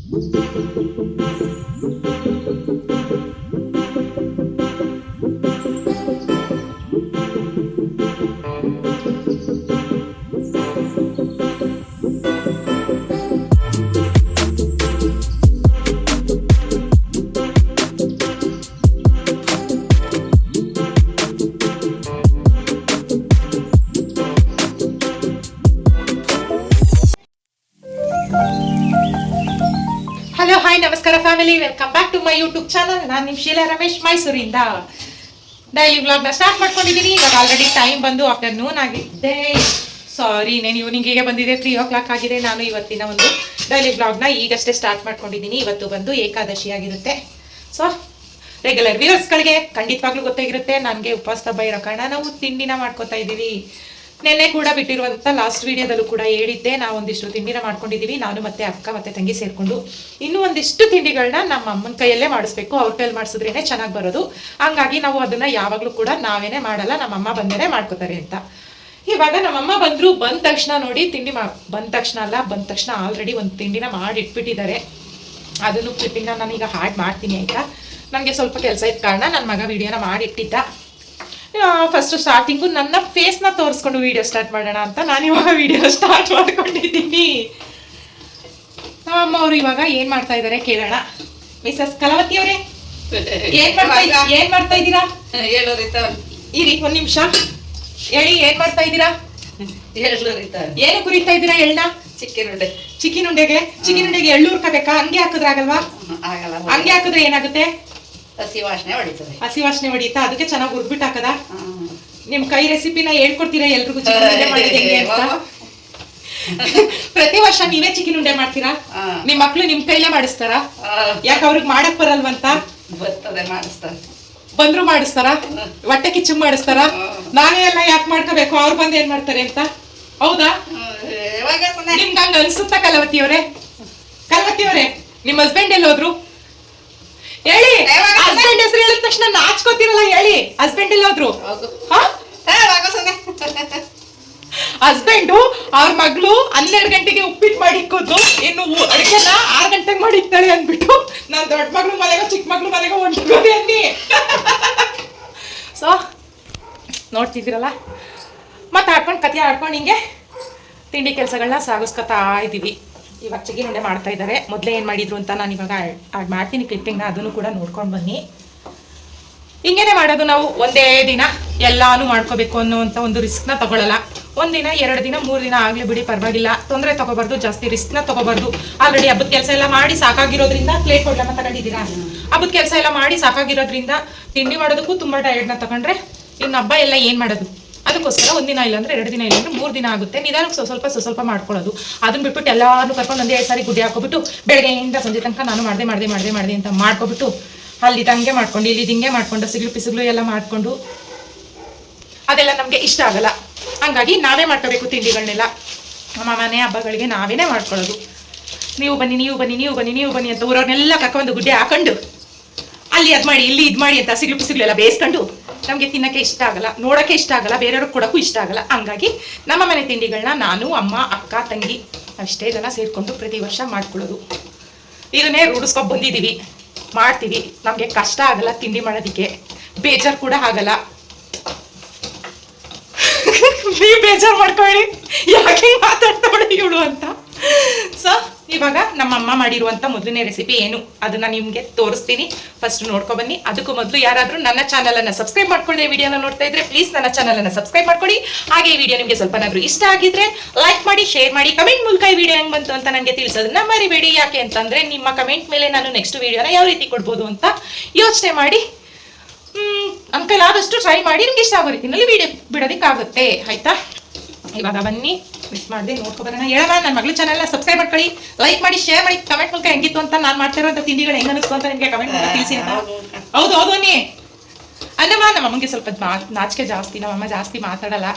Hello hi ನಮಸ್ಕಾರ family, welcome back to my YouTube channel. ನಾನು ನಿಮ್ಮ ಶೀಲಾ ರಮೇಶ್ ಮೈಸೂರಿಂದ ಡೈಲಿ ವ್ಲಾಗ್ನ ಸ್ಟಾರ್ಟ್ ಮಾಡ್ಕೊಂಡಿದ್ದೀನಿ. ಇವಾಗ ಆಲ್ರೆಡಿ ಟೈಮ್ ಬಂದು ಆಫ್ಟರ್ನೂನ್ ಆಗಿದೆ. ಸಾರಿ, ನಾನು ಈವ್ನಿಂಗಿಗೆ ಬಂದಿದೆ, 3 o'clock ಆಗಿದೆ. ನಾನು ಇವತ್ತಿನ ಒಂದು ಡೈಲಿ ವ್ಲಾಗ್ನ ಈಗಷ್ಟೇ ಸ್ಟಾರ್ಟ್ ಮಾಡ್ಕೊಂಡಿದ್ದೀನಿ. ಇವತ್ತು ಬಂದು ಏಕಾದಶಿ ಆಗಿರುತ್ತೆ. ಸೊ ರೆಗ್ಯುಲರ್ ವ್ಯೂವರ್ಸ್ಗಳಿಗೆ ಖಂಡಿತವಾಗ್ಲೂ ಗೊತ್ತಾಗಿರುತ್ತೆ, ನನಗೆ ಉಪವಾಸ ಹಬ್ಬ ಇರೋ ಕಾರಣ ನಾವು ತಿಂಡಿನ ಮಾಡ್ಕೊತಾ ಇದ್ದೀವಿ. ನೆನ್ನೆ ಕೂಡ ಬಿಟ್ಟಿರುವಂಥ ಲಾಸ್ಟ್ ವಿಡಿಯೋದಲ್ಲೂ ಕೂಡ ಹೇಳಿದ್ದೆ, ನಾವು ಒಂದಿಷ್ಟು ತಿಂಡಿನ ಮಾಡ್ಕೊಂಡಿದ್ದೀವಿ. ನಾನು ಮತ್ತೆ ಅಕ್ಕ ಮತ್ತೆ ತಂಗಿ ಸೇರಿಕೊಂಡು ಇನ್ನೂ ಒಂದಿಷ್ಟು ತಿಂಡಿಗಳನ್ನ ನಮ್ಮ ಅಮ್ಮನ ಕೈಯಲ್ಲೇ ಮಾಡಿಸ್ಬೇಕು. ಅವ್ರ ಕೈಯಲ್ಲಿ ಮಾಡಿಸಿದ್ರೇನೆ ಚೆನ್ನಾಗಿ ಬರೋದು. ಹಂಗಾಗಿ ನಾವು ಅದನ್ನ ಯಾವಾಗಲೂ ಕೂಡ ನಾವೇನೇ ಮಾಡಲ್ಲ, ನಮ್ಮಮ್ಮ ಬಂದೇನೆ ಮಾಡ್ಕೋತಾರೆ ಅಂತ. ಇವಾಗ ನಮ್ಮಮ್ಮ ಬಂದ ತಕ್ಷಣ ನೋಡಿ ತಿಂಡಿ ಬಂದ ತಕ್ಷಣ ಆಲ್ರೆಡಿ ಒಂದು ತಿಂಡಿನ ಮಾಡಿ ಇಟ್ಬಿಟ್ಟಿದ್ದಾರೆ. ಅದನ್ನು ಕ್ಲಿಪ್ಪಿಂಗ್ನ ನಾನೀಗ ಹಾಡ್ ಮಾಡ್ತೀನಿ ಆಯ್ತಾ. ನನಗೆ ಸ್ವಲ್ಪ ಕೆಲಸ ಇದ್ದ ಕಾರಣ ನನ್ನ ಮಗ ವಿಡಿಯೋನ ಮಾಡಿಟ್ಟಿದ್ದ. ಫಸ್ಟ್ ಸ್ಟಾರ್ಟಿಂಗು ನನ್ನ ಫೇಸ್ನ ತೋರಿಸ್ಕೊಂಡು ವಿಡಿಯೋ ಸ್ಟಾರ್ಟ್ ಮಾಡೋಣ ಅಂತ ನಾನು ಇವಾಗ ವಿಡಿಯೋ ಸ್ಟಾರ್ಟ್ ಮಾಡ್ಕೊಂಡಿದ್ದೀನಿ. ನಮ್ಮಮ್ಮ ಅವರು ಇವಾಗ ಏನ್ ಮಾಡ್ತಾ ಇದ್ದಾರೆ ಕೇಳೋಣ. ಮಿಸಸ್ ಕಲಾವತಿ ಅವರೇ, ಏನ್ ಮಾಡ್ತಾ ಇದ್ದೀರಾ? ಇರಿ ಒಂದ್ ನಿಮಿಷ ಹೇಳಿ, ಏನ್ ಮಾಡ್ತಾ ಇದ್ದೀರಾ? ಏನು ಕುರಿತಾ ಇದ್ದೀರಾ? ಎಳ್ಳ ಚಿಕ್ಕಿನುಂಡೆಗೆ ಎಳ್ಳು ಹುರ್ಕೋಬೇಕಾ? ಹಂಗೆ ಹಾಕಿದ್ರಾಗಲ್ವಾ? ಹಂಗೆ ಹಾಕಿದ್ರೆ ಏನಾಗುತ್ತೆ? ಹಸಿ ವಾಸನೆ ಹೊಡಿತಾ? ಅದಕ್ಕೆ ಚೆನ್ನಾಗಿ ಹುರ್ಬಿಟ್ಟು ಹಾಕದ? ನಿಮ್ ಕೈ ರೆಸಿಪಿನ ಹೇಳ್ಕೊಡ್ತೀರಾ ಎಲ್ರಿಗೂ? ಚಿಕನ್ ಮಾಡಿದ ಹೆಂಗೆ ಅಂತ. ಪ್ರತಿ ವರ್ಷ ನೀವೇ ಚಿಕನ್ ಉಂಡೆ ಮಾಡ್ತೀರಾ? ನಿಮ್ ಮಕ್ಳು ನಿಮ್ ಕೈಲೇ ಮಾಡಿಸ್ತಾರ? ಯಾಕೆ ಅವ್ರಿಗೆ ಮಾಡಕ್ ಬರಲ್ವಂತ? ಬಂದ್ರು ಮಾಡಿಸ್ತಾರ? ಹೊಟ್ಟೆ ಕಿಚ್ಚು ಮಾಡಿಸ್ತಾರ? ನಾವೇ ಎಲ್ಲ ಯಾಕೆ ಮಾಡ್ಕೋಬೇಕು, ಅವ್ರು ಬಂದು ಏನ್ ಮಾಡ್ತಾರೆ ಅಂತ? ಹೌದಾ? ನಿಮ್ಗೆ ಹಂಗ ಅನ್ಸುತ್ತಾ ಕಲಾವತಿ ಅವರೇ? ನಿಮ್ ಹಸ್ಬೆಂಡ್ ಎಲ್ಲೋದ್ರು ಹೇಳಿ? ಹಸ್ಬೆಂಡ್ ಹೆಸರು ಹೇಳಿದ ತಕ್ಷಣ ನಾಚ್ಕೋತಿರಲ್ಲ, ಹೇಳಿ ಹಸ್ಬೆಂಡ್ ಎಲ್ಲೋದ್ರು? ಹಸ್ಬೆಂಡು ಅವ್ರ ಮಗಳು 12 ಗಂಟೆಗೆ ಉಪ್ಪಿಟ್ಟು ಮಾಡಿ ಇಕ್ಕೋದು, ಇನ್ನು ಅಡಿಗೆನ 6 ಗಂಟೆಗೆ ಮಾಡಿ ಇಕ್ತಾಳೆ ಅಂದ್ಬಿಟ್ಟು ನಾನ್ ದೊಡ್ಡ ಮಗಳು ಮನೆಗೋ ಚಿಕ್ಕ ಮಗಳು ಮನೆಗೋ ಹೊಂಟ್ಕೋದೆ ಅನ್ನಿ. ಸೊ ನೋಡ್ತಿದ್ದೀರಲ್ಲ, ಮತ್ತೆ ಆಡ್ಕೊಂಡು ಕತೆ ಆಡ್ಕೊಂಡು ಹಿಂಗೆ ತಿಂಡಿ ಕೆಲಸಗಳನ್ನ ಸಾಗಿಸ್ಕೊತಾ ಇದ್ದೀವಿ. ಇವಾಗ ಚಿಕನ್ ಉಂಡೆ ಮಾಡ್ತಾ ಇದ್ದಾರೆ. ಮೊದಲೇ ಏನು ಮಾಡಿದ್ರು ಅಂತ ನಾನು ಇವಾಗ ಆಡ್ ಮಾಡ್ತೀನಿ ಕ್ಲಿಪ್ಪಿಂಗ್ನ, ಅದನ್ನು ಕೂಡ ನೋಡ್ಕೊಂಡು ಬನ್ನಿ. ಹಿಂಗೇನೆ ಮಾಡೋದು ನಾವು. ಒಂದೇ ದಿನ ಎಲ್ಲಾನು ಮಾಡ್ಕೋಬೇಕು ಅನ್ನೋವಂಥ ಒಂದು ರಿಸ್ಕ್ನ ತಗೊಳ್ಳಲ್ಲ. 1 ದಿನ 2 ದಿನ 3 ದಿನ ಆಗಲಿ ಬಿಡಿ, ಪರವಾಗಿಲ್ಲ, ತೊಂದರೆ ತಗೋಬಾರ್ದು, ಜಾಸ್ತಿ ರಿಸ್ಕ್ನ ತಗೋಬಾರ್ದು. ಆಲ್ರೆಡಿ ಹಬ್ಬದ ಕೆಲಸ ಎಲ್ಲ ಮಾಡಿ ಸಾಕಾಗಿರೋದ್ರಿಂದ ಪ್ಲೇಟ್ ಕೊಡ್ಲಮ್ಮ ತಗೊಂಡಿದ್ದೀರಾ? ಹಬ್ಬದ ಕೆಲಸ ಎಲ್ಲ ಮಾಡಿ ಸಾಕಾಗಿರೋದ್ರಿಂದ ತಿಂಡಿ ಮಾಡೋದಕ್ಕೂ ತುಂಬ ಟೈರ್ಡ್ನ ತಗೊಂಡ್ರೆ ಇನ್ನು ಹಬ್ಬ ಎಲ್ಲ ಏನು ಮಾಡೋದು? ಅದಕ್ಕೋಸ್ಕರ 1 ದಿನ ಇಲ್ಲಾಂದ್ರೆ 2 ದಿನ ಇಲ್ಲಾಂದ್ರೆ 3 ದಿನ ಆಗುತ್ತೆ. ನಿಧಾನಕ್ಕೆ ಸ್ವಲ್ಪ ಮಾಡ್ಕೊಳ್ಳೋದು. ಅದನ್ನ ಬಿಟ್ಬಿಟ್ಟು ಎಲ್ಲಾನು ಕರ್ಕೊಂಡು ಒಂದೇ ಸಾರಿ ಗುಡ್ಡೆ ಹಾಕೋಬಿಟ್ಟು ಬೆಳಗ್ಗೆಯಿಂದ ಸಂಜೆ ತನಕ ನಾನು ಮಾಡಿದೆ ಅಂತ ಮಾಡ್ಕೊಬಿಟ್ಟು ಅಲ್ಲಿ ದಂಗೆ ಮಾಡ್ಕೊಂಡು ಇಲ್ಲಿ ದಿಂಗೆ ಮಾಡ್ಕೊಂಡು ಸಿಗ್ಲು ಎಲ್ಲ ಮಾಡ್ಕೊಂಡು ಅದೆಲ್ಲ ನಮಗೆ ಇಷ್ಟ ಆಗಲ್ಲ. ಹಂಗಾಗಿ ನಾವೇ ಮಾಡ್ಕೋಬೇಕು ತಿಂಡಿಗಳನ್ನೆಲ್ಲ. ನಮ್ಮ ಮನೆ ಹಬ್ಬಗಳಿಗೆ ನಾವೇನೇ ಮಾಡ್ಕೊಳ್ಳೋದು. ನೀವು ಬನ್ನಿ ಅಂತ ಊರವ್ರನ್ನೆಲ್ಲ ಕರ್ಕೊಂಡು ಗುಡ್ಡೆ ಹಾಕೊಂಡು ಅಲ್ಲಿ ಅದು ಮಾಡಿ ಇಲ್ಲಿ ಇದು ಮಾಡಿ ಅಂತ ಸಿಗ್ಲು ಬೇಯಿಸ್ಕೊಂಡು ನಮಗೆ ತಿನ್ನಕ್ಕೆ ಇಷ್ಟ ಆಗಲ್ಲ, ನೋಡೋಕ್ಕೆ ಇಷ್ಟ ಆಗಲ್ಲ, ಬೇರೆಯವ್ರಿಗೆ ಕೊಡೋಕ್ಕೂ ಇಷ್ಟ ಆಗಲ್ಲ. ಹಂಗಾಗಿ ನಮ್ಮ ಮನೆ ತಿಂಡಿಗಳನ್ನ ನಾನು, ಅಮ್ಮ, ಅಕ್ಕ, ತಂಗಿ ಅಷ್ಟೇ ಜನ ಸೇರಿಕೊಂಡು ಪ್ರತಿ ವರ್ಷ ಮಾಡ್ಕೊಳ್ಳೋದು. ಇದನ್ನೇ ರೂಢಿಸ್ಕೊಂಡು ಬಂದಿದ್ದೀವಿ, ಮಾಡ್ತೀವಿ. ನಮಗೆ ಕಷ್ಟ ಆಗಲ್ಲ ತಿಂಡಿ ಮಾಡೋದಕ್ಕೆ, ಬೇಜಾರು ಕೂಡ ಆಗಲ್ಲ. ನೀವು ಬೇಜಾರು ಮಾಡ್ಕೊಳ್ಳಿ, ಯಾಕೆ ಮಾತಾಡ್ತಾಳೆ ಇವಳು ಅಂತ. ಸೊ ಇವಾಗ ನಮ್ಮಮ್ಮ ಮಾಡಿರುವಂಥ ಮೊದಲನೇ ರೆಸಿಪಿ ಏನು ಅದನ್ನ ನಿಮಗೆ ತೋರಿಸ್ತೀನಿ. ಫಸ್ಟ್ ನೋಡ್ಕೊಬನ್ನಿ. ಅದಕ್ಕೂ ಮೊದಲು ಯಾರಾದರೂ ನನ್ನ ಚಾನಲನ್ನು ಸಬ್ಸ್ಕ್ರೈಬ್ ಮಾಡ್ಕೊಳ್ಳಿ, ವಿಡಿಯೋನ ನೋಡ್ತಾ ಇದ್ರೆ ಪ್ಲೀಸ್ ನನ್ನ ಚಾನಲನ್ನು ಸಬ್ಸ್ಕ್ರೈಬ್ ಮಾಡ್ಕೊಳ್ಳಿ. ಹಾಗೆ ಈ ವಿಡಿಯೋ ನಿಮಗೆ ಸ್ವಲ್ಪನಾದ್ರೂ ಇಷ್ಟ ಆಗಿದ್ರೆ ಲೈಕ್ ಮಾಡಿ, ಶೇರ್ ಮಾಡಿ, ಕಮೆಂಟ್ ಮೂಲಕ ಈ ವಿಡಿಯೋ ಹೆಂಗೆ ಬಂತು ಅಂತ ನನಗೆ ತಿಳಿಸೋದನ್ನ ಮರಿಬೇಡಿ. ಯಾಕೆ ಅಂತಂದ್ರೆ ನಿಮ್ಮ ಕಮೆಂಟ್ ಮೇಲೆ ನಾನು ನೆಕ್ಸ್ಟ್ ವಿಡಿಯೋನ ಯಾವ ರೀತಿ ಕೊಡ್ಬೋದು ಅಂತ ಯೋಚನೆ ಮಾಡಿ ನಮ್ಮ ಕೈಲಾದಷ್ಟು ಟ್ರೈ ಮಾಡಿ ನಿಮ್ಗೆ ಇಷ್ಟ ಆಗೋ ರೀತಿಯಲ್ಲಿ ವಿಡಿಯೋ ಬಿಡೋದಕ್ಕಾಗುತ್ತೆ ಆಯ್ತಾ. ಇವಾಗ ಬನ್ನಿ, ಮಿಸ್ ಮಾಡಿದೆ ನೋಡ್ಕೊಬರೋಣ. ಹೇಳೋಣ, ನನ್ನ ಮಗಳ ಚಾನಲ್ನ ಸಬ್ಸ್ಕ್ರೈಬ್ ಮಾಡ್ಕೊಳ್ಳಿ, ಲೈಕ್ ಮಾಡಿ, ಶೇರ್ ಮಾಡಿ, ಕಮೆಂಟ್ ಮೂಲಕ ಹೆಂಗಿತ್ತು ಅಂತ, ನಾನು ಮಾಡ್ತಾ ಇರುವಂಥ ತಿಂಡಿಗಳು ಹೆಂಗೆ ಅನಿಸ್ತು ಅಂತ ನಿಮಗೆ ಕಮೆಂಟ್ ಮೂಲಕ ತಿಳಿಸಿ ಅಂತ. ಹೌದು ಅನ್ನಿ ಅಲ್ಲಮ್ಮ. ನಮ್ಮಮ್ಮಗೆ ಸ್ವಲ್ಪ ನಾಚಿಕೆ ಜಾಸ್ತಿ, ನಮ್ಮಮ್ಮ ಜಾಸ್ತಿ ಮಾತಾಡಲ್ಲ,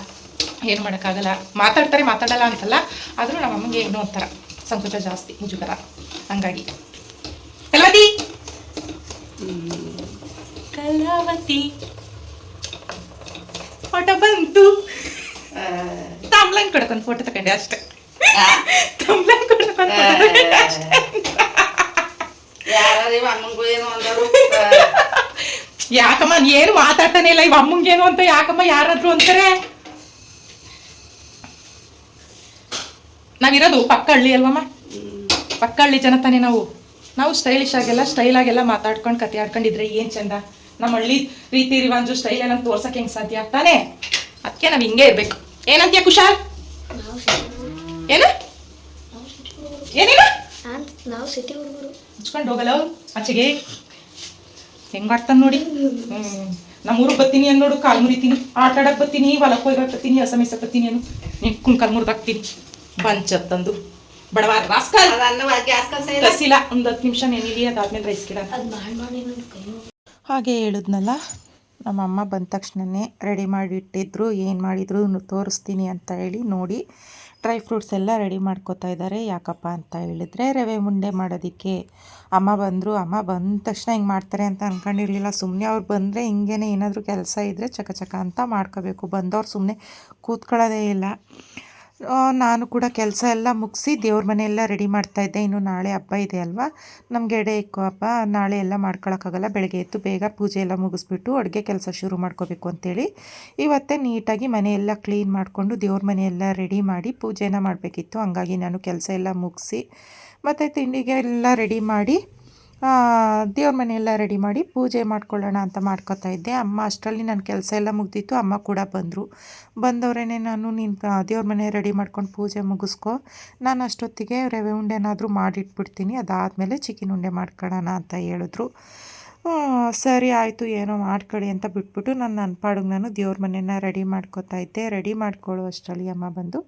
ಏನು ಮಾಡೋಕ್ಕಾಗಲ್ಲ. ಮಾತಾಡಲ್ಲ ಅಂತಲ್ಲ, ಆದರೂ ನಮ್ಮಮ್ಮಗೆ ಏನೋ ಒಂಥರ ಸಂಕೋಚ ಜಾಸ್ತಿ, ಮುಜುಗರ. ಹಂಗಾಗಿ ಕಲಾವತಿ ಫೋಟೋ ಬಂತು. ತಮ್ಲೈನ್ ಕೊಡ್ಕೊಂಡು ಫೋಟೋ ತಗೊಂಡೆ ಅಷ್ಟೇ. ತಮ್ಲೈನ್ ಕೊಡ್ಕೊಂಡು ಫೋಟೋ ತಗೊಂಡೆ ಅಷ್ಟೇ. ಯಾಕಮ್ಮ ಏನು ಮಾತಾಡ್ತಾನೆ ಇಲ್ಲ ಇವ ಅಮ್ಮಂಗೇನು ಅಂತ ಯಾಕಮ್ಮ ಯಾರಾದ್ರು ಅಂತಾರೆ. ನಾವಿರೋದು ಪಕ್ಕ ಹಳ್ಳಿ ಅಲ್ವಮ್ಮ, ಪಕ್ಕ ಹಳ್ಳಿ ಜನ ತಾನೇ ನಾವು ಸ್ಟೈಲಾಗೆಲ್ಲ ಮಾತಾಡ್ಕೊಂಡು ಕತೆ ಆಡ್ಕೊಂಡಿದ್ರೆ ಏನು ಚಂದ. ನಮ್ಮ ಹಳ್ಳಿ ರೀತಿ ರಿವಾಜು ಸ್ಟೈಲ್ ಎಲ್ಲ ತೋರ್ಸಕ್ಕೆ ಹೆಂಗೆ ಸಾಧ್ಯ ತಾನೇ? ಅದಕ್ಕೆ ನಾವು ಹಿಂಗೆ ಇರ್ಬೇಕು. ಏನಂತೀಯ ಕುಶಾಲ್? ಏನು ಏನಿಲ್ಲ ಹಚ್ಕೊಂಡು ಹೋಗಲ್ಲ ಅವ್ರು ಆಚೆಗೆ ಹೆಂಗ್ ಮಾಡ್ತಾನೆ ನೋಡಿ. ನಮ್ಮೂರಿಗೆ ಬರ್ತೀನಿ ಅನ್ ನೋಡು, ಕಾಲು ಮುರಿತೀನಿ, ಆಟ ಆಡಕ್ಕೆ ಬರ್ತೀನಿ, ಹೊಲಕ್ಕೆ ಹೋಗಿ ಬರ್ತೀನಿ, ಹಸ ಮೇಸಕ್ಕೆ ಬರ್ತೀನಿ ಅನ್ನು ನೀನು ಕುಣ್ಕಾಲು ಮುರಿದಾಕ್ತೀನಿ ಬಂಚತ್ತಂದು ಬಡವಾರ ರಸಿಲ್ಲ. ಒಂದು 10 ನಿಮಿಷ ನೆನಿಲಿ, ಅದಾದ್ಮೇಲೆ ರೈಸ್ ಗಿಡ. ಹಾಗೆ ಹೇಳಿದ್ನಲ್ಲ, ನಮ್ಮಮ್ಮ ಬಂದ ತಕ್ಷಣವೇ ರೆಡಿ ಮಾಡಿಟ್ಟಿದ್ರು. ಏನು ಮಾಡಿದ್ರು ತೋರಿಸ್ತೀನಿ ಅಂತ ಹೇಳಿ ನೋಡಿ ಡ್ರೈ ಫ್ರೂಟ್ಸ್ ಎಲ್ಲ ರೆಡಿ ಮಾಡ್ಕೋತಾ ಇದ್ದಾರೆ. ಯಾಕಪ್ಪ ಅಂತ ಹೇಳಿದ್ರೆ ರವೆ ಉಂಡೆ ಮಾಡೋದಕ್ಕೆ. ಅಮ್ಮ ಬಂದರು. ಅಮ್ಮ ಬಂದ ತಕ್ಷಣ ಹಿಂಗೆ ಮಾಡ್ತಾರೆ ಅಂತ ಅಂದ್ಕೊಂಡಿರಲಿಲ್ಲ. ಸುಮ್ಮನೆ ಅವ್ರು ಬಂದರೆ ಹಿಂಗೇ ಏನಾದರೂ ಕೆಲಸ ಇದ್ದರೆ ಚಕ ಅಂತ ಮಾಡ್ಕೋಬೇಕು. ಬಂದವ್ರು ಸುಮ್ಮನೆ ಕೂತ್ಕೊಳ್ಳೋದೇ ಇಲ್ಲ. ನಾನು ಕೂಡ ಕೆಲಸ ಎಲ್ಲ ಮುಗಿಸಿ ದೇವ್ರ ಮನೆಯೆಲ್ಲ ರೆಡಿ ಮಾಡ್ತಾಯಿದ್ದೆ. ಇನ್ನು ನಾಳೆ ಹಬ್ಬ ಇದೆ ಅಲ್ವಾ, ನಮಗೆ ಎಡೆ ಇಕ್ಕೋ ಹಬ್ಬ, ನಾಳೆ ಎಲ್ಲ ಮಾಡ್ಕೊಳಕ್ಕಾಗಲ್ಲ. ಬೆಳಗ್ಗೆ ಎದ್ದು ಬೇಗ ಪೂಜೆ ಎಲ್ಲ ಮುಗಿಸ್ಬಿಟ್ಟು ಅಡುಗೆ ಕೆಲಸ ಶುರು ಮಾಡ್ಕೋಬೇಕು ಅಂತೇಳಿ ಇವತ್ತೇ ನೀಟಾಗಿ ಮನೆಯೆಲ್ಲ ಕ್ಲೀನ್ ಮಾಡಿಕೊಂಡು ದೇವ್ರ ಮನೆಯೆಲ್ಲ ರೆಡಿ ಮಾಡಿ ಪೂಜೆನ ಮಾಡಬೇಕಿತ್ತು. ಹಂಗಾಗಿ ನಾನು ಕೆಲಸ ಎಲ್ಲ ಮುಗಿಸಿ ಮತ್ತು ತಿಂಡಿಗೆ ಎಲ್ಲ ರೆಡಿ ಮಾಡಿ ದೇವ್ರ ಮನೆಯೆಲ್ಲ ರೆಡಿ ಮಾಡಿ ಪೂಜೆ ಮಾಡ್ಕೊಳ್ಳೋಣ ಅಂತ ಮಾಡ್ಕೊತಾ ಇದ್ದೆ. ಅಮ್ಮ ಅಷ್ಟರಲ್ಲಿ ನನ್ನ ಕೆಲಸ ಎಲ್ಲ ಮುಗ್ದಿತ್ತು. ಅಮ್ಮ ಕೂಡ ಬಂದವರೇ ನಾನು ನೀನು ದೇವ್ರ ಮನೆ ರೆಡಿ ಮಾಡ್ಕೊಂಡು ಪೂಜೆ ಮುಗಿಸ್ಕೊ, ನಾನು ಅಷ್ಟೊತ್ತಿಗೆ ರವೆ ಉಂಡೆನಾದರೂ ಮಾಡಿಟ್ಬಿಡ್ತೀನಿ, ಅದಾದಮೇಲೆ ಚಿಕನ್ ಉಂಡೆ ಮಾಡ್ಕೊಳ್ಳೋಣ ಅಂತ ಹೇಳಿದ್ರು. ಸರಿ ಆಯಿತು ಏನೋ ಮಾಡ್ಕೊಳ್ಳಿ ಅಂತ ಬಿಟ್ಬಿಟ್ಟು ನನ್ನ ಪಾಡಿಗೆ ನಾನು ದೇವ್ರ ಮನೆಯನ್ನು ರೆಡಿ ಮಾಡ್ಕೊತಾ ಇದ್ದೆ. ರೆಡಿ ಮಾಡ್ಕೊಳ್ಳೋ ಅಷ್ಟರಲ್ಲಿ ಅಮ್ಮ ಬಂದು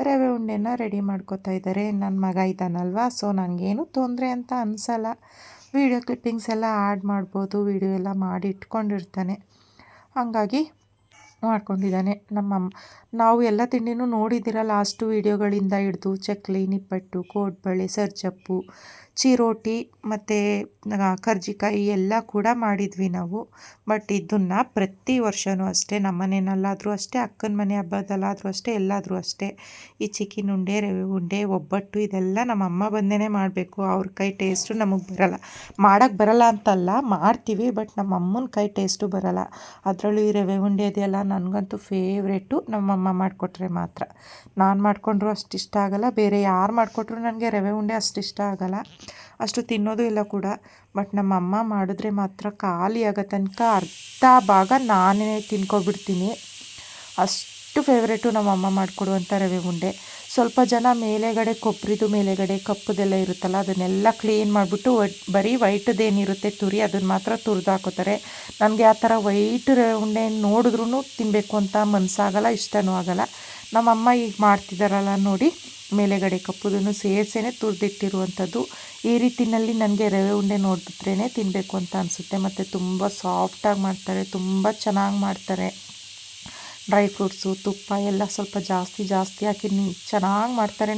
ರವೆ ಉಂಡೆನ ರೆಡಿ ಮಾಡ್ಕೊತಾ ಇದ್ದಾರೆ. ನನ್ನ ಮಗ ಇದ್ದಾನಲ್ವ, ಸೊ ನನಗೇನು ತೊಂದರೆ ಅಂತ ಅನಿಸಲ್ಲ. ವೀಡಿಯೋ ಕ್ಲಿಪ್ಪಿಂಗ್ಸ್ ಎಲ್ಲ ಆ್ಯಡ್ ಮಾಡ್ಬೋದು, ವೀಡಿಯೋ ಎಲ್ಲ ಮಾಡಿ ಇಟ್ಕೊಂಡಿರ್ತಾನೆ, ಹಾಗಾಗಿ ಮಾಡ್ಕೊಂಡಿದ್ದಾನೆ. ನಾವು ಎಲ್ಲ ತಿಂಡಿನೂ ನೋಡಿದ್ದೀರ ಲಾಸ್ಟು ವೀಡಿಯೋಗಳಿಂದ ಹಿಡ್ದು ಚಕ್ಲಿ, ನಿಪ್ಪಟ್ಟು, ಕೋಡ್ಬಳೆ, ಸರ್ಜಪ್ಪು, ಚಿರೋಟಿ ಮತ್ತು ಕರ್ಜಿಕಾಯಿ ಎಲ್ಲ ಕೂಡ ಮಾಡಿದ್ವಿ ನಾವು. ಬಟ್ ಇದನ್ನು ಪ್ರತಿ ವರ್ಷವೂ ಅಷ್ಟೇ, ನಮ್ಮ ಮನೆಯಲ್ಲಾದರೂ ಅಷ್ಟೇ, ಅಕ್ಕನ ಮನೆ ಹಬ್ಬದಲ್ಲಾದರೂ ಅಷ್ಟೇ, ಎಲ್ಲಾದರೂ ಅಷ್ಟೇ ಈ ಚಿಕನ್ ಉಂಡೆ, ರವೆ ಉಂಡೆ, ಒಬ್ಬಟ್ಟು ಇದೆಲ್ಲ ನಮ್ಮ ಅಮ್ಮ ಬಂದೇ ಮಾಡಬೇಕು. ಅವ್ರ ಕೈ ಟೇಸ್ಟು ನಮಗೆ ಬರಲ್ಲ. ಮಾಡೋಕ್ಕೆ ಬರಲ್ಲ ಅಂತಲ್ಲ, ಮಾಡ್ತೀವಿ, ಬಟ್ ನಮ್ಮ ಅಮ್ಮನ ಕೈ ಟೇಸ್ಟು ಬರಲ್ಲ. ಅದರಲ್ಲೂ ಈ ರವೆ ಉಂಡೆ ಇದೆಯಲ್ಲ ನನಗಂತೂ ಫೇವ್ರೇಟು. ನಮ್ಮಮ್ಮ ಮಾಡಿಕೊಟ್ರೆ ಮಾತ್ರ. ನಾನು ಮಾಡಿಕೊಂಡ್ರು ಅಷ್ಟು ಇಷ್ಟ ಆಗೋಲ್ಲ, ಬೇರೆ ಯಾರು ಮಾಡಿಕೊಟ್ರು ನನಗೆ ರವೆ ಉಂಡೆ ಅಷ್ಟು ಇಷ್ಟ ಆಗೋಲ್ಲ, ಅಷ್ಟು ತಿನ್ನೋದು ಇಲ್ಲ ಕೂಡ. ಬಟ್ ನಮ್ಮ ಅಮ್ಮ ಮಾಡಿದ್ರೆ ಮಾತ್ರ ಖಾಲಿ ಆಗೋ ತನಕ ಅರ್ಧ ಭಾಗ ನಾನೇ ತಿನ್ಕೊಬಿಡ್ತೀನಿ, ಅಷ್ಟು ಫೇವ್ರೇಟು ನಮ್ಮಮ್ಮ ಮಾಡಿಕೊಡುವಂಥ ರವೆ ಉಂಡೆ. ಸ್ವಲ್ಪ ಜನ ಮೇಲೆಗಡೆ ಕೊಬ್ಬರಿದು ಮೇಲೆಗಡೆ ಕಪ್ಪುದೆಲ್ಲ ಇರುತ್ತಲ್ಲ, ಅದನ್ನೆಲ್ಲ ಕ್ಲೀನ್ ಮಾಡಿಬಿಟ್ಟು ಬರೀ ವೈಟದೇನಿರುತ್ತೆ ತುರಿ, ಅದನ್ನು ಮಾತ್ರ ತುರಿದು ಹಾಕೋತಾರೆ. ನನಗೆ ಆ ಥರ ವೈಟ್ ರವೆ ಉಂಡೆ ನೋಡಿದ್ರೂ ತಿನ್ನಬೇಕು ಅಂತ ಮನಸ್ಸಾಗಲ್ಲ, ಇಷ್ಟನೂ ಆಗಲ್ಲ. ನಮ್ಮಮ್ಮ ಈಗ ಮಾಡ್ತಿದ್ದಾರಲ್ಲ ನೋಡಿ, ಮೇಲೆಗಡೆ ಕಪ್ಪುದನ್ನು ಸೇರಿಸೇ ತುರಿದಿಟ್ಟಿರುವಂಥದ್ದು. ಈ ರೀತಿಯಲ್ಲಿ ನನಗೆ ರವೆ ಉಂಡೆ ನೋಡಿದ್ರೇ ತಿನ್ನಬೇಕು ಅಂತ ಅನಿಸುತ್ತೆ. ಮತ್ತು ತುಂಬ ಸಾಫ್ಟಾಗಿ ಮಾಡ್ತಾರೆ, ತುಂಬ ಚೆನ್ನಾಗಿ ಮಾಡ್ತಾರೆ. ಡ್ರೈ ಫ್ರೂಟ್ಸು, ತುಪ್ಪ ಎಲ್ಲ ಸ್ವಲ್ಪ ಜಾಸ್ತಿ ಹಾಕಿ ಚೆನ್ನಾಗಿ ಮಾಡ್ತಾರೆ.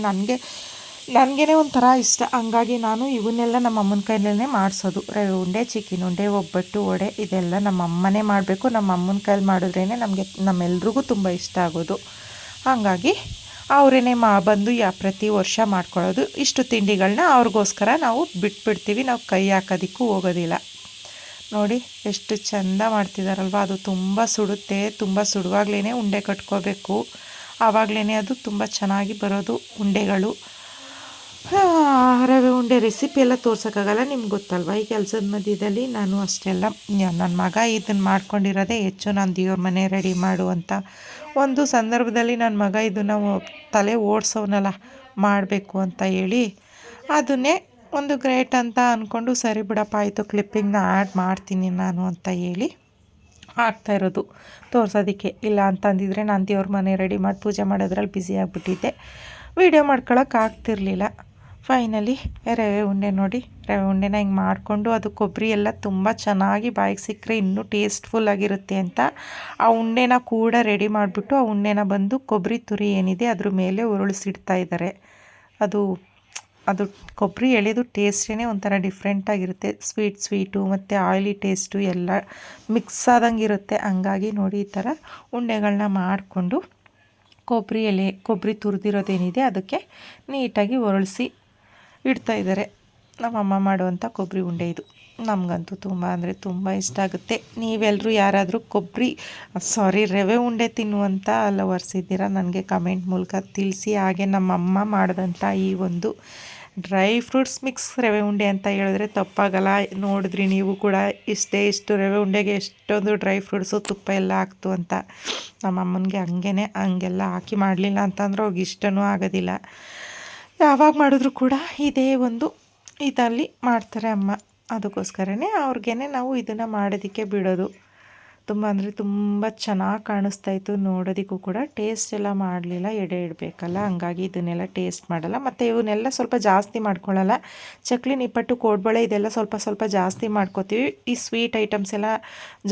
ನನಗೇ ಒಂಥರ ಇಷ್ಟ, ಹಂಗಾಗಿ ನಾನು ಇವನ್ನೆಲ್ಲ ನಮ್ಮ ಅಮ್ಮನ ಕೈಲೇ ಮಾಡಿಸೋದು. ರವೆ ಉಂಡೆ, ಚಿಕನ್ ಉಂಡೆ, ಒಬ್ಬಟ್ಟು, ವಡೆ ಇದೆಲ್ಲ ನಮ್ಮ ಅಮ್ಮನೇ ಮಾಡಬೇಕು. ನಮ್ಮ ಅಮ್ಮನ ಕೈಲಿ ಮಾಡಿದ್ರೇ ನಮ್ಮೆಲ್ರಿಗೂ ತುಂಬ ಇಷ್ಟ ಆಗೋದು. ಹಾಗಾಗಿ ಅವರೇನೆ ಬಂದು ಪ್ರತಿ ವರ್ಷ ಮಾಡ್ಕೊಳ್ಳೋದು. ಇಷ್ಟು ತಿಂಡಿಗಳನ್ನ ಅವ್ರಿಗೋಸ್ಕರ ನಾವು ಬಿಟ್ಬಿಡ್ತೀವಿ, ನಾವು ಕೈ ಹಾಕೋದಕ್ಕೂ ಹೋಗೋದಿಲ್ಲ. ನೋಡಿ ಎಷ್ಟು ಚೆಂದ ಮಾಡ್ತಿದ್ದಾರಲ್ವ. ಅದು ತುಂಬ ಸುಡುತ್ತೆ, ತುಂಬ ಸುಡುವಾಗಲೇ ಉಂಡೆ ಕಟ್ಕೋಬೇಕು, ಆವಾಗಲೇ ಅದು ತುಂಬ ಚೆನ್ನಾಗಿ ಬರೋದು ಉಂಡೆಗಳು. ರವೆ ಉಂಡೆ ರೆಸಿಪಿ ಎಲ್ಲ ತೋರ್ಸೋಕ್ಕಾಗಲ್ಲ, ನಿಮ್ಗೆ ಗೊತ್ತಲ್ವ. ಈ ಕೆಲಸದ ಮಧ್ಯದಲ್ಲಿ ನಾನು ಅಷ್ಟೆಲ್ಲ ನನ್ನ ಮಗ ಇದನ್ನು ಮಾಡ್ಕೊಂಡಿರೋದೇ ಹೆಚ್ಚು. ನಾನು ದೇವ್ರ ಮನೆ ರೆಡಿ ಮಾಡುವಂಥ ಒಂದು ಸಂದರ್ಭದಲ್ಲಿ ನನ್ನ ಮಗ ಇದನ್ನು ತಲೆ ಓಡಿಸೋನಲ್ಲ ಮಾಡಬೇಕು ಅಂತ ಹೇಳಿ, ಅದನ್ನೇ ಒಂದು ಗ್ರೇಟ್ ಅಂತ ಅಂದ್ಕೊಂಡು ಸರಿ ಬಿಡಪ್ಪ ಆಯಿತು ಕ್ಲಿಪ್ಪಿಂಗ್ನ ಆ್ಯಡ್ ಮಾಡ್ತೀನಿ ನಾನು ಅಂತ ಹೇಳಿ ಆಗ್ತಾಯಿರೋದು ತೋರ್ಸೋದಕ್ಕೆ. ಇಲ್ಲ ಅಂತಂದಿದ್ರೆ ನಾನು ದೇವ್ರ ಮನೆ ರೆಡಿ ಮಾಡಿ ಪೂಜೆ ಮಾಡೋದ್ರಲ್ಲಿ ಬ್ಯುಸಿ ಆಗಿಬಿಟ್ಟಿದ್ದೆ, ವೀಡಿಯೋ ಮಾಡ್ಕೊಳಕ್ಕಾಗ್ತಿರ್ಲಿಲ್ಲ. ಫೈನಲಿ ರವೆ ಉಂಡೆ ನೋಡಿ, ರವೆ ಉಂಡೆನ ಹಿಂಗೆ ಮಾಡಿಕೊಂಡು, ಅದು ಕೊಬ್ಬರಿ ಎಲ್ಲ ತುಂಬ ಚೆನ್ನಾಗಿ ಬಾಯಿಗೆ ಸಿಕ್ಕರೆ ಇನ್ನೂ ಟೇಸ್ಟ್ಫುಲ್ಲಾಗಿರುತ್ತೆ ಅಂತ ಆ ಉಂಡೆನ ಕೂಡ ರೆಡಿ ಮಾಡಿಬಿಟ್ಟು ಆ ಉಂಡೆನ ಬಂದು ಕೊಬ್ಬರಿ ತುರಿ ಏನಿದೆ ಅದ್ರ ಮೇಲೆ ಉರುಳಿಸಿಡ್ತಾ ಇದ್ದಾರೆ. ಅದು ಕೊಬ್ಬರಿ ಎಳೆದು ಟೇಸ್ಟೇ ಒಂಥರ ಡಿಫ್ರೆಂಟಾಗಿರುತ್ತೆ, ಸ್ವೀಟು ಮತ್ತು ಆಯಿಲಿ ಟೇಸ್ಟು ಎಲ್ಲ ಮಿಕ್ಸ್ ಆದಂಗೆ ಇರುತ್ತೆ. ಹಂಗಾಗಿ ನೋಡಿ ಈ ಥರ ಉಂಡೆಗಳನ್ನ ಮಾಡಿಕೊಂಡು ಕೊಬ್ಬರಿ ತುರಿದಿರೋದೇನಿದೆ ಅದಕ್ಕೆ ನೀಟಾಗಿ ಒರಳಿಸಿ ಇಡ್ತಾಯಿದ್ದಾರೆ. ನಮ್ಮಮ್ಮ ಮಾಡುವಂಥ ಕೊಬ್ಬರಿ ಉಂಡೆ ಇದು. ನಮಗಂತೂ ತುಂಬ ಅಂದರೆ ತುಂಬ ಇಷ್ಟ ಆಗುತ್ತೆ. ನೀವೆಲ್ಲರೂ ಯಾರಾದರೂ ರವೆ ಉಂಡೆ ತಿನ್ನುವಂಥ ಲವರ್ಸ್ ಇದ್ದೀರಾ ನನಗೆ ಕಮೆಂಟ್ ಮೂಲಕ ತಿಳಿಸಿ. ಹಾಗೆ ನಮ್ಮಮ್ಮ ಮಾಡಿದಂಥ ಈ ಒಂದು ಡ್ರೈ ಫ್ರೂಟ್ಸ್ ಮಿಕ್ಸ್ ರವೆ ಉಂಡೆ ಅಂತ ಹೇಳಿದ್ರೆ ತಪ್ಪಾಗಲ್ಲ. ನೋಡಿದ್ರಿ ನೀವು ಕೂಡ ಇಷ್ಟು ರವೆ ಉಂಡೆಗೆ ಎಷ್ಟೊಂದು ಡ್ರೈ ಫ್ರೂಟ್ಸು ತುಪ್ಪ ಎಲ್ಲ ಹಾಕ್ತು ಅಂತ. ನಮ್ಮಮ್ಮನಿಗೆ ಹಂಗೆಲ್ಲ ಹಾಕಿ ಮಾಡಲಿಲ್ಲ ಅಂತಂದ್ರೆ ಅವ್ರಿಗೆ ಇಷ್ಟನೂ ಆಗೋದಿಲ್ಲ. ಯಾವಾಗ ಮಾಡಿದ್ರು ಕೂಡ ಇದೇ ಒಂದು ಇದರಲ್ಲಿ ಮಾಡ್ತಾರೆ ಅಮ್ಮ. ಅದಕ್ಕೋಸ್ಕರನೇ ಅವ್ರಿಗೇ ನಾವು ಇದನ್ನು ಮಾಡೋದಕ್ಕೆ ಬಿಡೋದು. ತುಂಬ ಅಂದರೆ ತುಂಬ ಚೆನ್ನಾಗಿ ಕಾಣಿಸ್ತಾಯಿತ್ತು ನೋಡೋದಕ್ಕೂ ಕೂಡ. ಟೇಸ್ಟ್ ಎಲ್ಲ ಮಾಡಲಿಲ್ಲ, ಎಡೆ ಇಡಬೇಕಲ್ಲ, ಹಂಗಾಗಿ ಇದನ್ನೆಲ್ಲ ಟೇಸ್ಟ್ ಮಾಡಲ್ಲ. ಮತ್ತು ಇವನ್ನೆಲ್ಲ ಸ್ವಲ್ಪ ಜಾಸ್ತಿ ಮಾಡ್ಕೊಳ್ಳಲ್ಲ. ಚಕ್ಲಿ, ನಿಪ್ಪಟ್ಟು, ಕೋಡ್ಬಳೆ ಇದೆಲ್ಲ ಸ್ವಲ್ಪ ಜಾಸ್ತಿ ಮಾಡ್ಕೋತೀವಿ. ಈ ಸ್ವೀಟ್ ಐಟಮ್ಸ್ ಎಲ್ಲ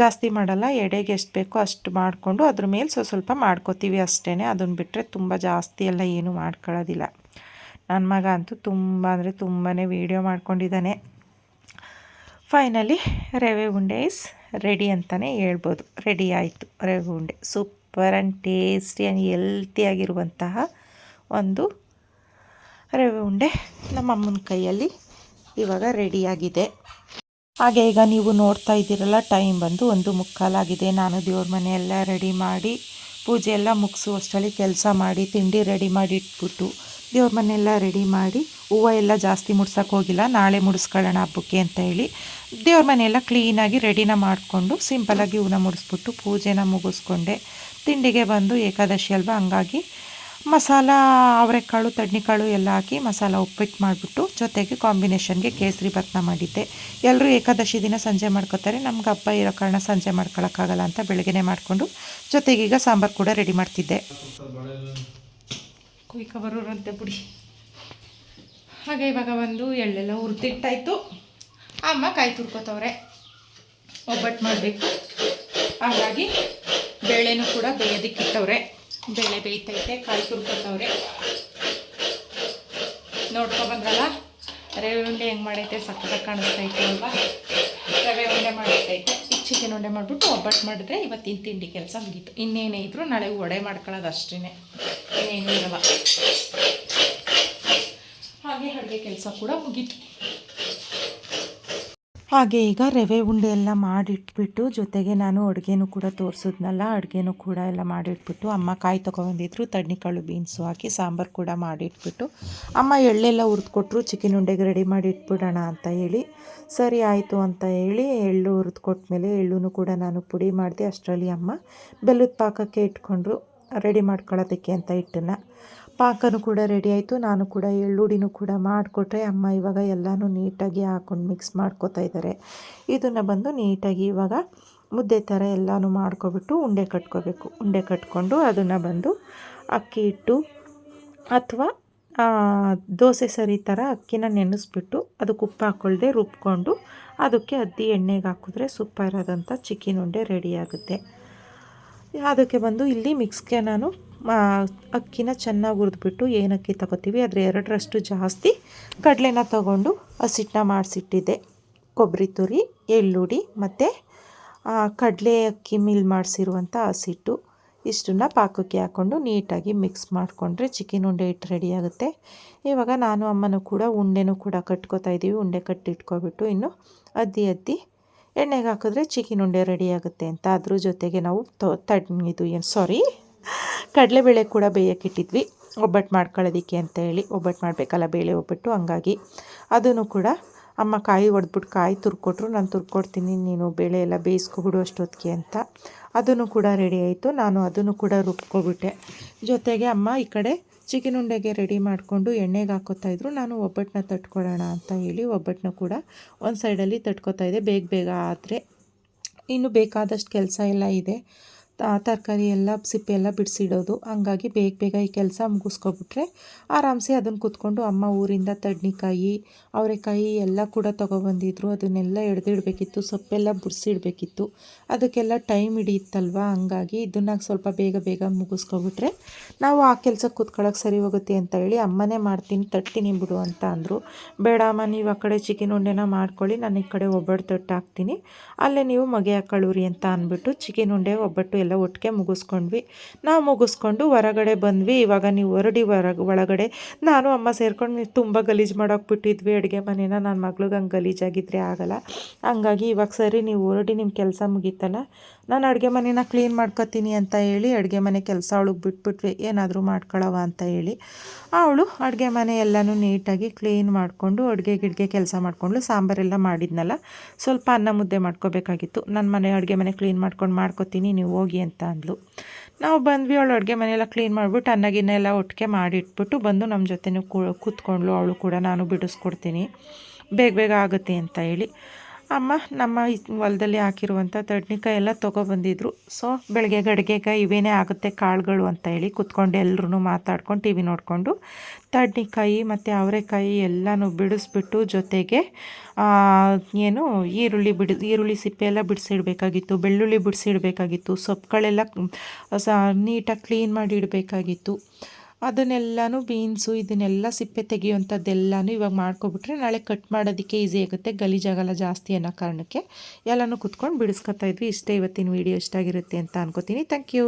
ಜಾಸ್ತಿ ಮಾಡಲ್ಲ. ಎಡೆಗೆ ಎಷ್ಟು ಬೇಕೋ ಅಷ್ಟು ಮಾಡಿಕೊಂಡು ಅದ್ರ ಮೇಲೆ ಸ್ವಲ್ಪ ಮಾಡ್ಕೋತೀವಿ ಅಷ್ಟೇ. ಅದನ್ನು ಬಿಟ್ಟರೆ ತುಂಬ ಜಾಸ್ತಿ ಎಲ್ಲ ಏನೂ ಮಾಡ್ಕೊಳ್ಳೋದಿಲ್ಲ. ನನ್ನ ಮಗ ಅಂತೂ ತುಂಬ ಅಂದರೆ ತುಂಬಾ ವೀಡಿಯೋ ಮಾಡ್ಕೊಂಡಿದ್ದಾನೆ. ಫೈನಲಿ ರವೆ ಉಂಡೆ ಇಸ್ ರೆಡಿ ಅಂತಲೇ ಹೇಳ್ಬೋದು. ರೆಡಿ ಆಯಿತು ರವೆ ಉಂಡೆ. ಸೂಪರ್ ಆ್ಯಂಡ್ ಟೇಸ್ಟಿ ಆ್ಯಂಡ್ ಹೆಲ್ತಿಯಾಗಿರುವಂತಹ ಒಂದು ರವೆ ಉಂಡೆ ನಮ್ಮಮ್ಮನ ಕೈಯಲ್ಲಿ ಇವಾಗ ರೆಡಿಯಾಗಿದೆ. ಹಾಗೆ ಈಗ ನೀವು ನೋಡ್ತಾ ಇದ್ದೀರಲ್ಲ, ಟೈಮ್ ಬಂದು 1:45 ಆಗಿದೆ. ನಾನು ದೇವ್ರ ಮನೆಯೆಲ್ಲ ರೆಡಿ ಮಾಡಿ ಪೂಜೆ ಎಲ್ಲ ಮುಗಿಸುವಷ್ಟರಲ್ಲಿ ಕೆಲಸ ಮಾಡಿ ತಿಂಡಿ ರೆಡಿ ಮಾಡಿ ಇಟ್ಬಿಟ್ಟು ದೇವ್ರ ಮನೆಯೆಲ್ಲ ರೆಡಿ ಮಾಡಿ ಹೂವು ಎಲ್ಲ ಜಾಸ್ತಿ ಮುಡ್ಸೋಕೆ ಹೋಗಿಲ್ಲ, ನಾಳೆ ಮುಡಿಸ್ಕೊಳ್ಳೋಣ ಹಬ್ಬಕ್ಕೆ ಅಂತ ಹೇಳಿ ದೇವ್ರ ಮನೆಯೆಲ್ಲ ಕ್ಲೀನಾಗಿ ರೆಡಿನ ಮಾಡಿಕೊಂಡು ಸಿಂಪಲಾಗಿ ಹೂವನ್ನ ಮುಡಿಸ್ಬಿಟ್ಟು ಪೂಜೆನ ಮುಗಿಸ್ಕೊಂಡೆ. ತಿಂಡಿಗೆ ಬಂದು ಏಕಾದಶಿ ಅಲ್ವಾ, ಹಂಗಾಗಿ ಮಸಾಲ ಅವರೆಕಾಳು ತಡ್ನಿಕಾಳು ಎಲ್ಲ ಹಾಕಿ ಮಸಾಲ ಉಪ್ಪಿಟ್ಟು ಮಾಡಿಬಿಟ್ಟು ಜೊತೆಗೆ ಕಾಂಬಿನೇಷನ್ಗೆ ಕೇಸರಿ ಭಾತ್ನ ಮಾಡಿದ್ದೆ. ಎಲ್ಲರೂ ಏಕಾದಶಿ ದಿನ ಸಂಜೆ ಮಾಡ್ಕೋತಾರೆ. ನಮ್ಗೆ ಹಬ್ಬ ಇರೋ ಕಾರಣ ಸಂಜೆ ಮಾಡ್ಕೊಳಕ್ಕಾಗಲ್ಲ ಅಂತ ಬೆಳಗ್ಗೆನೇ ಮಾಡಿಕೊಂಡು ಜೊತೆಗೀಗ ಸಾಂಬಾರು ಕೂಡ ರೆಡಿ ಮಾಡ್ತಿದ್ದೆ. ಕುಯ್ಕ ಬರೋರಂತೆ ಬಿಡಿ. ಹಾಗೆ ಇವಾಗ ಒಂದು ಎಳ್ಳೆಲ್ಲ ಹುರಿದಿಟ್ಟಾಯಿತು. ಅಮ್ಮ ಕಾಯಿ ತುರ್ಕೋತವ್ರೆ, ಒಬ್ಬಟ್ಟು ಮಾಡಬೇಕು. ಹಾಗಾಗಿ ಬೇಳೆನೂ ಕೂಡ ಬೇಯೋದಕ್ಕಿಟ್ಟವ್ರೆ. ಬೇಳೆ ಬೇಯ್ತೈತೆ, ಕಾಯಿ ತುರ್ಕೋತವ್ರೆ. ನೋಡ್ಕೊಬಂದ್ರಲ್ಲ ರವೆ ಉಂಡೆ ಹೆಂಗೆ ಮಾಡೈತೆ, ಸಕ್ಕತ್ತಾಗಿ ಕಾಣಿಸ್ತೈತೆ ಅಲ್ವಾ. ರವೆ ಉಂಡೆ ಮಾಡೈತೈತೆ. ಈಗ ಚಿಕನ್ ಉಂಡೆ ಮಾಡಿಬಿಟ್ಟು ಒಬ್ಬಟ್ಟು ಮಾಡಿದ್ರೆ ಇವತ್ತಿನ ತಿಂಡಿ ಕೆಲಸ ಮುಗೀತು. ಇನ್ನೇನೇ ಇದ್ದರೂ ನಾಳೆ ವಡೆ ಮಾಡ್ಕೊಳ್ಳೋದು ಅಷ್ಟೇ, ಇನ್ನೇನು ಇರಲ್ಲ. ಹಾಗೆ ಅಡುಗೆ ಕೆಲಸ ಕೂಡ ಮುಗೀತು. ಹಾಗೆ ಈಗ ರವೆ ಉಂಡೆ ಎಲ್ಲ ಮಾಡಿಟ್ಬಿಟ್ಟು ಜೊತೆಗೆ ನಾನು ಅಡುಗೆನೂ ಕೂಡ ತೋರಿಸಿದ್ನಲ್ಲ, ಅಡುಗೆನೂ ಕೂಡ ಎಲ್ಲ ಮಾಡಿಟ್ಬಿಟ್ಟು ಅಮ್ಮ ಕಾಯಿ ತೊಗೊಬಂದಿದ್ರು. ತಡ್ನಿಕಾಳು ಬೀನ್ಸು ಹಾಕಿ ಸಾಂಬಾರು ಕೂಡ ಮಾಡಿಟ್ಬಿಟ್ಟು ಅಮ್ಮ ಎಳ್ಳೆಲ್ಲ ಹುರಿದ್ಕೊಟ್ರು. ಚಿಕನ್ ಉಂಡೆಗೆ ರೆಡಿ ಮಾಡಿ ಇಟ್ಬಿಡೋಣ ಅಂತ ಹೇಳಿ ಸರಿ ಆಯಿತು ಅಂತ ಹೇಳಿ ಎಳ್ಳು ಹುರಿದ್ಕೊಟ್ಮೇಲೆ ಎಳ್ಳೂ ಕೂಡ ನಾನು ಪುಡಿ ಮಾಡಿದೆ. ಅಷ್ಟರಲ್ಲಿ ಅಮ್ಮ ಬೆಲ್ಲದ ಪಾಕಕ್ಕೆ ಇಟ್ಕೊಂಡ್ರು ರೆಡಿ ಮಾಡ್ಕೊಳ್ಳೋದಕ್ಕೆ ಅಂತ ಹಿಟ್ಟನ್ನು. ಪಾಕನೂ ಕೂಡ ರೆಡಿ ಆಯಿತು. ನಾನು ಕೂಡ ಎಳ್ಳುಡಿನೂ ಕೂಡ ಮಾಡಿಕೊಟ್ರೆ ಅಮ್ಮ ಇವಾಗ ಎಲ್ಲನೂ ನೀಟಾಗಿ ಹಾಕ್ಕೊಂಡು ಮಿಕ್ಸ್ ಮಾಡ್ಕೋತಾ ಇದ್ದಾರೆ. ಇದನ್ನು ಬಂದು ನೀಟಾಗಿ ಇವಾಗ ಮುದ್ದೆ ಥರ ಎಲ್ಲನೂ ಮಾಡ್ಕೊಬಿಟ್ಟು ಉಂಡೆ ಕಟ್ಕೋಬೇಕು. ಉಂಡೆ ಕಟ್ಕೊಂಡು ಅದನ್ನು ಬಂದು ಅಕ್ಕಿ ಹಿಟ್ಟು ಅಥವಾ ದೋಸೆ ಸರಿ ಥರ ಅಕ್ಕಿನ ನೆನೆಸ್ಬಿಟ್ಟು ಅದಕ್ಕೆ ಉಪ್ಪು ಹಾಕ್ಕೊಳ್ದೆ ರುಬ್ಕೊಂಡು ಅದಕ್ಕೆ ಅದ್ದಿ ಎಣ್ಣೆಗೆ ಹಾಕಿದ್ರೆ ಸೂಪರ್ ಆದಂಥ ಚಿಕನ್ ಉಂಡೆ ರೆಡಿಯಾಗುತ್ತೆ. ಅದಕ್ಕೆ ಬಂದು ಇಲ್ಲಿ ಮಿಕ್ಸ್ಗೆ ನಾನು ಅಕ್ಕಿನ ಚೆನ್ನಾಗಿ ಹುರಿದ್ಬಿಟ್ಟು ಏನಕ್ಕಿ ತಗೋತೀವಿ ಅದರ 2ರಷ್ಟು ಜಾಸ್ತಿ ಕಡಲೆನ ತೊಗೊಂಡು ಹಸಿಟ್ಟನ್ನ ಮಾಡಿಸಿಟ್ಟಿದ್ದೆ. ಕೊಬ್ಬರಿ ತುರಿ, ಎಳ್ಳುಡಿ ಮತ್ತು ಕಡಲೆ ಅಕ್ಕಿ ಮಿಲ್ ಮಾಡಿಸಿರುವಂಥ ಹಸಿಟ್ಟು ಇಷ್ಟನ್ನು ಪಾಕಕ್ಕೆ ಹಾಕ್ಕೊಂಡು ನೀಟಾಗಿ ಮಿಕ್ಸ್ ಮಾಡಿಕೊಂಡ್ರೆ ಚಿಕನ್ ಉಂಡೆ ಹಿಟ್ಟು ರೆಡಿಯಾಗುತ್ತೆ. ಇವಾಗ ನಾನು ಅಮ್ಮನೂ ಕೂಡ ಉಂಡೆನೂ ಕೂಡ ಕಟ್ಕೋತಾ ಇದ್ದೀವಿ. ಉಂಡೆ ಕಟ್ಟಿಟ್ಕೊಬಿಟ್ಟು ಇನ್ನು ಅದ್ದಿ ಎಣ್ಣೆಗೆ ಹಾಕಿದ್ರೆ ಚಿಕನ್ ಉಂಡೆ ರೆಡಿಯಾಗುತ್ತೆ ಅಂತ. ಅದ್ರ ಜೊತೆಗೆ ನಾವು ಕಡಲೆಬೇಳೆ ಕೂಡ ಬೇಯಕ್ಕಿಟ್ಟಿದ್ವಿ ಒಬ್ಬಟ್ಟು ಮಾಡ್ಕೊಳ್ಳೋದಕ್ಕೆ ಅಂತ ಹೇಳಿ. ಒಬ್ಬಟ್ಟು ಮಾಡಬೇಕಲ್ಲ, ಬೇಳೆ ಒಬ್ಬಟ್ಟು, ಹಂಗಾಗಿ ಅದನ್ನು ಕೂಡ ಅಮ್ಮ ಕಾಯಿ ಹೊಡೆದ್ಬಿಟ್ಟು ಕಾಯಿ ತುರ್ಕೊಟ್ರು. ನಾನು ತುರ್ಕೊಡ್ತೀನಿ, ನೀನು ಬೇಳೆ ಎಲ್ಲ ಬೇಯಿಸ್ಕೊಬಿಡು ಅಷ್ಟೊತ್ತಿಗೆ ಅಂತ. ಅದನ್ನು ಕೂಡ ರೆಡಿ ಆಯಿತು. ನಾನು ಅದನ್ನು ಕೂಡ ರುಬ್ಕೊಬಿಟ್ಟೆ. ಜೊತೆಗೆ ಅಮ್ಮ ಈ ಕಡೆ ಚಿಕನ್ ಉಂಡೆಗೆ ರೆಡಿ ಮಾಡಿಕೊಂಡು ಎಣ್ಣೆಗೆ ಹಾಕೋತಾಯಿದ್ರು. ನಾನು ಒಬ್ಬಟ್ಟನ್ನ ತಟ್ಕೊಳ್ಳೋಣ ಅಂತ ಹೇಳಿ ಒಬ್ಬಟ್ಟನ್ನ ಕೂಡ ಒಂದು ಸೈಡಲ್ಲಿ ತಟ್ಕೊತಾಯಿದ್ದೆ. ಬೇಗ ಆದರೆ ಇನ್ನು ಬೇಕಾದಷ್ಟು ಕೆಲಸ ಎಲ್ಲ ಇದೆ. ತರಕಾರಿ ಎಲ್ಲ ಸಿಪ್ಪೆ ಎಲ್ಲ ಬಿಡಿಸಿಡೋದು, ಹಂಗಾಗಿ ಬೇಗ ಈ ಕೆಲಸ ಮುಗಿಸ್ಕೊಬಿಟ್ರೆ ಆರಾಮ್ಸೆ ಅದನ್ನು ಕೂತ್ಕೊಂಡು ಅಮ್ಮ ಊರಿಂದ ತಡ್ನಿಕಾಯಿ ಅವರೆಕಾಯಿ ಎಲ್ಲ ಕೂಡ ತೊಗೊಬಂದಿದ್ರು. ಅದನ್ನೆಲ್ಲ ಎಡೆದಿಡಬೇಕಿತ್ತು, ಸೊಪ್ಪೆಲ್ಲ ಬಿಡಿಸಿಡ್ಬೇಕಿತ್ತು. ಅದಕ್ಕೆಲ್ಲ ಟೈಮ್ ಹಿಡಿಯುತ್ತಲ್ವ, ಹಂಗಾಗಿ ಇದನ್ನು ಸ್ವಲ್ಪ ಬೇಗ ಮುಗಿಸ್ಕೊಬಿಟ್ರೆ ನಾವು ಆ ಕೆಲಸಕ್ಕೆ ಕೂತ್ಕೊಳ್ಳೋಕೆ ಸರಿ ಹೋಗುತ್ತೆ ಅಂತ ಹೇಳಿ ಅಮ್ಮನೇ ಮಾಡ್ತೀನಿ ತಟ್ತೀನಿ ಬಿಡು ಅಂತ ಅಂದರು. ಬೇಡ ಅಮ್ಮ, ನೀವು ಆ ಕಡೆ ಚಿಕನ್ ಉಂಡೆನ ಮಾಡ್ಕೊಳ್ಳಿ, ನಾನು ಈ ಕಡೆ ಒಬ್ಬಟ್ಟು ತಟ್ಟು ಹಾಕ್ತೀನಿ, ಅಲ್ಲೇ ನೀವು ಮೊಗೆ ಹಾಕೊಳ್ಳಿರಿ ಅಂತ ಅಂದ್ಬಿಟ್ಟು ಚಿಕನ್ ಉಂಡೆ ಒಬ್ಬಟ್ಟು ಎಲ್ಲ ಒಟ್ಟಿಗೆ ಮುಗಿಸ್ಕೊಂಡ್ವಿ. ನಾವು ಮುಗಿಸ್ಕೊಂಡು ಹೊರಗಡೆ ಬಂದ್ವಿ. ಇವಾಗ ನೀವು ಒಳಗಡೆ ನಾನು ಅಮ್ಮ ಸೇರ್ಕೊಂಡು ನೀವು ತುಂಬ ಗಲೀಜು ಮಾಡೋಕ್ಬಿಟ್ಟಿದ್ವಿ ಅಡುಗೆ ಮನೇನ. ನನ್ನ ಮಗ್ಳಿಗೆ ಹಂಗೆ ಗಲೀಜಾಗಿದ್ದರೆ ಆಗಲ್ಲ, ಹಂಗಾಗಿ ಇವಾಗ ಸರಿ ನೀವು ಹೊರಡಿ, ನಿಮ್ಮ ಕೆಲಸ ಮುಗೀತಲ್ಲ, ನಾನು ಅಡುಗೆ ಮನೇನ ಕ್ಲೀನ್ ಮಾಡ್ಕೊತೀನಿ ಅಂತ ಹೇಳಿ ಅಡುಗೆ ಮನೆ ಕೆಲಸ ಅವಳಿಗೆ ಬಿಟ್ಬಿಟ್ವಿ, ಏನಾದರೂ ಮಾಡ್ಕೊಳ್ಳವ ಅಂತ ಹೇಳಿ. ಅವಳು ಅಡುಗೆ ಮನೆ ಎಲ್ಲನೂ ನೀಟಾಗಿ ಕ್ಲೀನ್ ಮಾಡಿಕೊಂಡು ಅಡುಗೆ ಕೆಲಸ ಮಾಡಿಕೊಂಡ್ಳು. ಸಾಂಬಾರೆಲ್ಲ ಮಾಡಿದ್ನಲ್ಲ, ಸ್ವಲ್ಪ ಅನ್ನ ಮುದ್ದೆ ಮಾಡ್ಕೋಬೇಕಾಗಿತ್ತು. ನನ್ನ ಮನೆ ಅಡುಗೆ ಮನೆ ಕ್ಲೀನ್ ಮಾಡ್ಕೊತೀನಿ, ನೀವು ಹೋಗಿ ಅಂತ ಅಂದ್ಲು. ನಾವು ಬಂದ್ವಿ. ಅವಳು ಅಡುಗೆ ಮನೆಯೆಲ್ಲ ಕ್ಲೀನ್ ಮಾಡಿಬಿಟ್ಟು ಅನ್ನಗಿನ್ನ ಎಲ್ಲ ಒಟ್ಟಿಗೆ ಮಾಡಿಟ್ಬಿಟ್ಟು ಬಂದು ನಮ್ಮ ಜೊತೆನೂ ಕೂತ್ಕೊಂಡ್ಳು. ಅವಳು ಕೂಡ ನಾನು ಬಿಡಿಸ್ಕೊಡ್ತೀನಿ, ಬೇಗ ಆಗುತ್ತೆ ಅಂತ ಹೇಳಿ. ಅಮ್ಮ ನಮ್ಮ ಹೊಲದಲ್ಲಿ ಹಾಕಿರುವಂಥ ತಡ್ನಿಕಾಯಿ ಎಲ್ಲ ತೊಗೊಬಂದಿದ್ರು. ಸೊ ಬೆಳಗ್ಗೆ ಅಡುಗೆಗೆ ಇವೇನೇ ಆಗುತ್ತೆ ಕಾಳುಗಳು ಅಂತ ಹೇಳಿ ಕೂತ್ಕೊಂಡು ಎಲ್ಲರೂ ಮಾತಾಡ್ಕೊಂಡು ಟಿ ವಿ ನೋಡಿಕೊಂಡು ತಡ್ನಿಕಾಯಿ ಮತ್ತು ಅವರೆಕಾಯಿ ಎಲ್ಲನೂ ಬಿಡಿಸ್ಬಿಟ್ಟು, ಜೊತೆಗೆ ಈರುಳ್ಳಿ ಸಿಪ್ಪೆ ಎಲ್ಲ ಬಿಡಿಸಿಡಬೇಕಾಗಿತ್ತು, ಬೆಳ್ಳುಳ್ಳಿ ಬಿಡಿಸಿಡಬೇಕಾಗಿತ್ತು, ಸೊಪ್ಪುಗಳೆಲ್ಲ ನೀಟಾಗಿ ಕ್ಲೀನ್ ಮಾಡಿ ಇಡಬೇಕಾಗಿತ್ತು. ಅದನ್ನೆಲ್ಲನೂ ಬೀನ್ಸು ಇದನ್ನೆಲ್ಲ ಸಿಪ್ಪೆ ತೆಗೆಯುವಂಥದ್ದೆಲ್ಲನೂ ಇವಾಗ ಮಾಡ್ಕೊಬಿಟ್ರೆ ನಾಳೆ ಕಟ್ ಮಾಡೋದಕ್ಕೆ ಈಸಿ ಆಗುತ್ತೆ, ಗಲೀಜಾಗಲ್ಲ ಜಾಸ್ತಿ ಅನ್ನೋ ಕಾರಣಕ್ಕೆ ಎಲ್ಲನೂ ಕುತ್ಕೊಂಡು ಬಿಡಿಸ್ಕೊತಾ ಇದ್ವಿ. ಇಷ್ಟೇ ಇವತ್ತಿನ ವೀಡಿಯೋ. ಇಷ್ಟ ಆಗಿರುತ್ತೆ ಅಂತ ಅನ್ಕೋತೀನಿ. Thank you.